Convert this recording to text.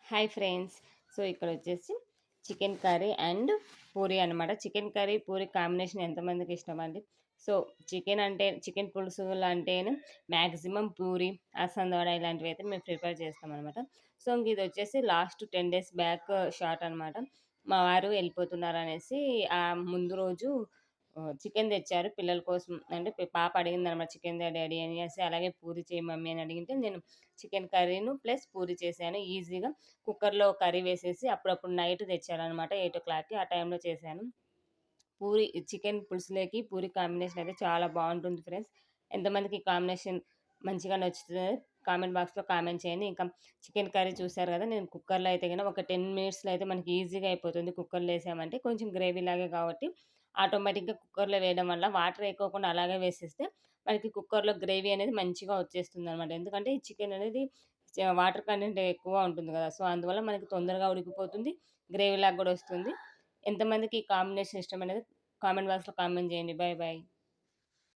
Hi friends. So, ఇక్కడొచ్చేసి chicken curry and puri అనమాట. Chicken curry, puri combination ఎంతమందికి ఇష్టమండి. సో, చికెన్ పులుసులు అంటేనే మాక్సిమం పూరి, అసలు వడ ఇలాంటివైతే మేము ప్రిఫర్ చేస్తామనమాట. సో, ఇదొచ్చేసి లాస్ట్ 10 డేస్ బ్యాక్ షాట్ అనమాట. మా వారు వెళ్ళిపోతున్నారనేసి ముందు రోజు చికెన్ తెచ్చారు పిల్లల కోసం. అంటే పాప అడిగిందనమాట చికెన్ తే డాడీ అనేసి. అలాగే పూరి చేయి మమ్మీ అని అడిగితే నేను చికెన్ కర్రీను ప్లస్ పూరి చేశాను. ఈజీగా కుక్కర్‌లో కర్రీ వేసేసి అప్పుడప్పుడు నైట్ తెచ్చారనమాట 8:00కి ఆ టైంలో చేశాను. చికెన్ పులుసులోకి పూరి కాంబినేషన్ అయితే చాలా బావుంటుంది ఫ్రెండ్స్. ఎంతమందికి ఈ కాంబినేషన్ మంచిగా నచ్చుతుందో కామెంట్ బాక్స్‌లో కామెంట్ చేయండి. ఇంకా చికెన్ కర్రీ చూసారు గదా! నేను కుక్కర్‌లో అయితే గనక ఒక 10 మినిట్స్‌లో అయితే మనకి ఈజీగా అయిపోతుంది. కుక్కర్‌లో ఏసామంటే కొంచెం గ్రేవీలాగే కాబట్టి ఆటోమేటిక్‌గా కుక్కర్‌లో వేయడం వల్ల వాటర్ ఏయకోకుండా అలాగే వేసేస్తే మనకి కుక్కర్‌లో గ్రేవీ అనేది మంచిగా వచ్చేస్తుందనమాట. ఎందుకంటే ఈ చికెన్ అనేది వాటర్ కంటెంట్ ఎక్కువ ఉంటుంది గదా! సో, అందువల్ల మనకి తొందరగా ఉడికిపోతుంది. గ్రేవీలాగా గూడా వస్తుంది. ఎంతమందికి ఈ కాంబినేషన్ ఇష్టమనేది కామెంట్ బాక్స్‌లో కామెంట్ జేయండి. Bye bye.